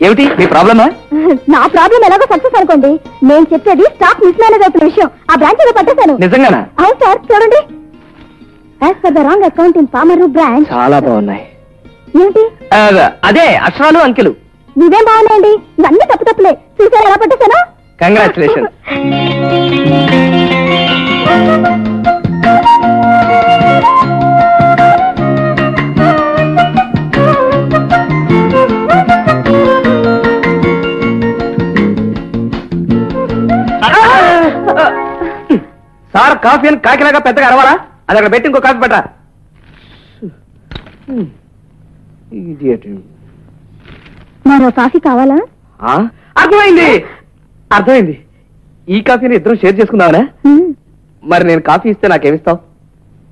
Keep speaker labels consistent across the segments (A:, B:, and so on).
A: ఏమిటి మీ ప్రాబ్లమా?
B: నా ప్రాబ్లం ఎలాగో సక్సెస్ అనుకోండి. నేను చెప్పేది స్టాక్ మిస్ మేనేజ్ అవుతున్న విషయం. ఆ బ్రాంచ్ ఏదో పట్టేశాను.
A: నిజంగానా?
B: అవును సార్, చూడండి. As per the wrong account in Pamarru branch.
A: చాలా బాగున్నాయి.
B: ఏంటి
A: అదే అక్షరాలు అంకెలు.
B: ఇవేం బాగున్నాయండి, ఇవన్నీ తప్పులే. చూసారా ఎలా పట్టేశాను?
A: కంగ్రాచులేషన్. సార్ కాఫీ అని కాకిలాగా పెద్దగా అరవాలా? అది అక్కడ పెట్టి ఇంకో కాఫీ పట్టరా.
B: మరో కాఫీ కావాలా?
A: అర్థమైంది అర్థమైంది. ఈ కాఫీని ఇద్దరం షేర్ చేసుకుందామనా? మరి నేను కాఫీ ఇస్తే నాకేమిస్తావు?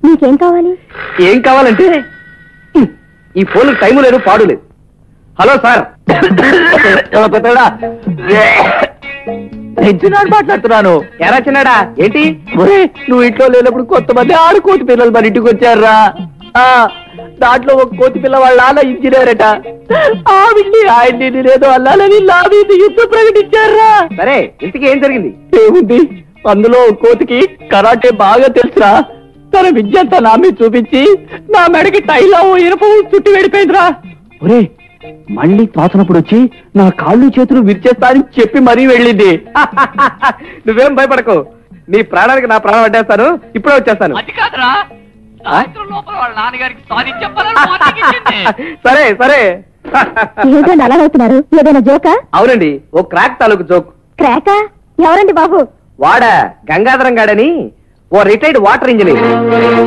B: నీకేం కావాలి?
A: ఏం కావాలంటే ఈ ఫోన్ టైము లేదు, పాడు లేదు. హలో సార్, చిన్నాడు మాట్లాడుతున్నాను. ఎరా చిన్నాడా? ఏంటి నువ్వు ఇంట్లో లేనప్పుడు కొంతమంది 6 కోతి పిల్లలు మన ఇంటికి వచ్చారా? దాంట్లో ఒక కోతి పిల్ల వాళ్ళ నాన్న ఇంజనీర్ అట. ఆవిడ్ని ఆయన్ని నేనేదో అల్లాలని లావీని యుద్ధం ప్రకటించారా? సరే, ఇంతకీ ఏం జరిగింది? ఏముంది, అందులో కోతికి కరాటే బాగా తెలుసురా. తన విద్యంతా నా మీద చూపించి నా మెడకి టైలో ఇనప చుట్టి వెళ్ళిపోయిందిరా. ఒరే, మళ్ళీ తోచనప్పుడు వచ్చి నా కాళ్ళు చేతులు విరిచేస్తా అని చెప్పి మరీ వెళ్ళింది. నువ్వేం భయపడకు, నీ ప్రాణానికి నా ప్రాణం అడ్డేస్తాను. ఇప్పుడే వచ్చేస్తాను. సరే సరే.
B: ఏంటండి అలా అవుతున్నారు? ఏదైనా జోకా?
A: అవునండి, ఓ క్రాక్ తాలూకు జోక్.
B: క్రాకా? ఎవరండి బాబు?
A: వాడా గంగాధరం గాడని ఓ రిటైర్డ్ వాటర్ ఇంజనీర్.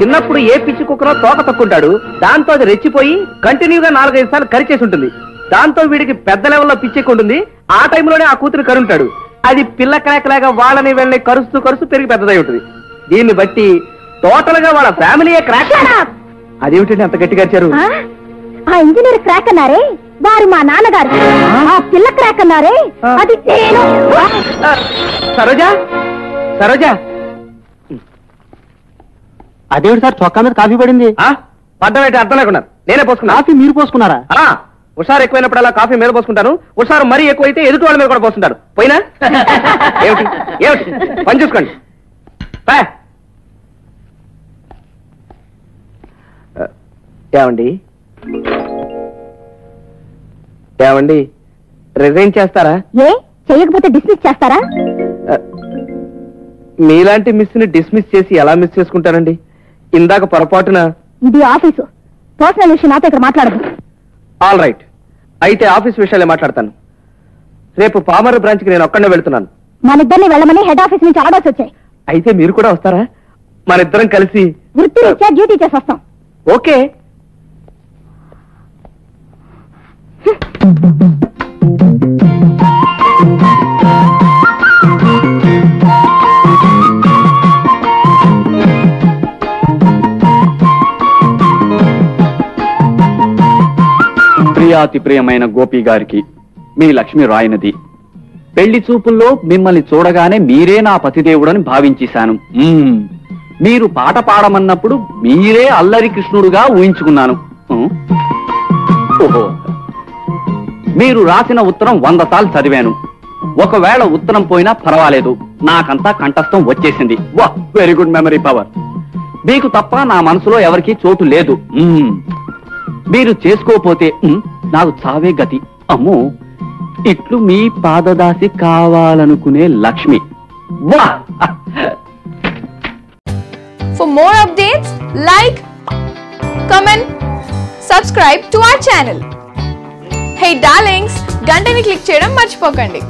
A: చిన్నప్పుడు ఏ పిచ్చి కుక్కనో తోక తొక్కుంటాడు. దాంతో అది రెచ్చిపోయి కంటిన్యూగా 4-5 సార్లు కరిచేసి ఉంటుంది. దాంతో వీడికి పెద్ద లెవెల్లో పిచ్చెక్కుంటుంది. ఆ టైంలోనే ఆ కూతురు కరుంటాడు. అది పిల్ల క్రాక్ లాగా వాళ్ళని వెళ్ళని కరుస్తూ పెరిగి పెద్దదై ఉంటుంది. దీన్ని బట్టి టోటల్ గా వాళ్ళ ఫ్యామిలీయే క్రాక్. అదేమిటండి అంత గట్టిగా అరిచారు?
B: ఆ ఇంజనీర్ క్రాక్ అన్నారే, వారు మా నాన్నగారు. ఆ పిల్ల క్రాక్ అన్నారే, అది నేను.
A: సరోజా, సరోజా.
C: అదేమిటి సార్, చొక్కా మీద కాఫీ పడింది?
A: పడ్డం అయితే అర్థం లేకుండా నేనే పోసుకున్నా.
C: కాఫీ మీరు పోసుకున్నారా?
A: హుషారు ఎక్కువైనప్పుడు అలా కాఫీ మీద పోసుకుంటాను. హుషారు మరీ ఎక్కువైతే ఎదుటి వాళ్ళ మీద కూడా పోసుకుంటారు. పోయినా ఏమిటి ఏమిటి పని చూసుకోండి. ఏమండి ఏమండి రిజైన్ చేస్తారా?
B: ఏ చేయకపోతే డిస్మిస్ చేస్తారా?
A: మీలాంటి మిస్ ని డిస్మిస్ చేసి ఎలా మిస్ చేసుకుంటారండి? ఇందాక పొరపాటున.
B: ఇది ఆఫీసు, పర్సనల్ విషయం నాతో ఇక్కడ మాట్లాడదు.
A: ఆల్ రైట్, అయితే ఆఫీస్ విషయాలే మాట్లాడతాను. రేపు పామర్ బ్రాంచ్ కి నేను ఒక్కడే వెళ్తున్నాను.
B: మనిద్దరిని వెళ్ళమని హెడ్ ఆఫీస్ నుంచి ఆర్డర్స్ వచ్చాయి.
A: అయితే మీరు కూడా వస్తారా? మనిద్దరం కలిసి
B: వృత్తి రీత్యా డ్యూటీ చేసి వస్తాం.
A: ఓకే.
C: ప్రియాతి ప్రియమైన గోపి గారికి మీ లక్ష్మి రాయనది. పెళ్లి చూపుల్లో మిమ్మల్ని చూడగానే మీరే నా పతిదేవుడని భావించేశాను. మీరు పాట పాడమన్నప్పుడు మీరే అల్లరి కృష్ణుడుగా ఊహించుకున్నాను. ఓహో, మీరు రాసిన ఉత్తరం 100 సార్లు చదివాను. ఒకవేళ ఉత్తరం పోయినా పర్వాలేదు, నాకంతా కంఠస్థం వచ్చేసింది. వా, వెరీ గుడ్ మెమరీ పవర్. మీకు తప్ప నా మనసులో ఎవరికీ చోటు లేదు. మీరు చేసుకోపోతే నాకు చావే గతి. అమ్మో, ఇట్లు మీ పాదదాసి కావాలనుకునే లక్ష్మి. వా!
D: For more updates, like, comment, subscribe to our channel. Hey darlings, గంటని click చేయడం మర్చిపోకండి.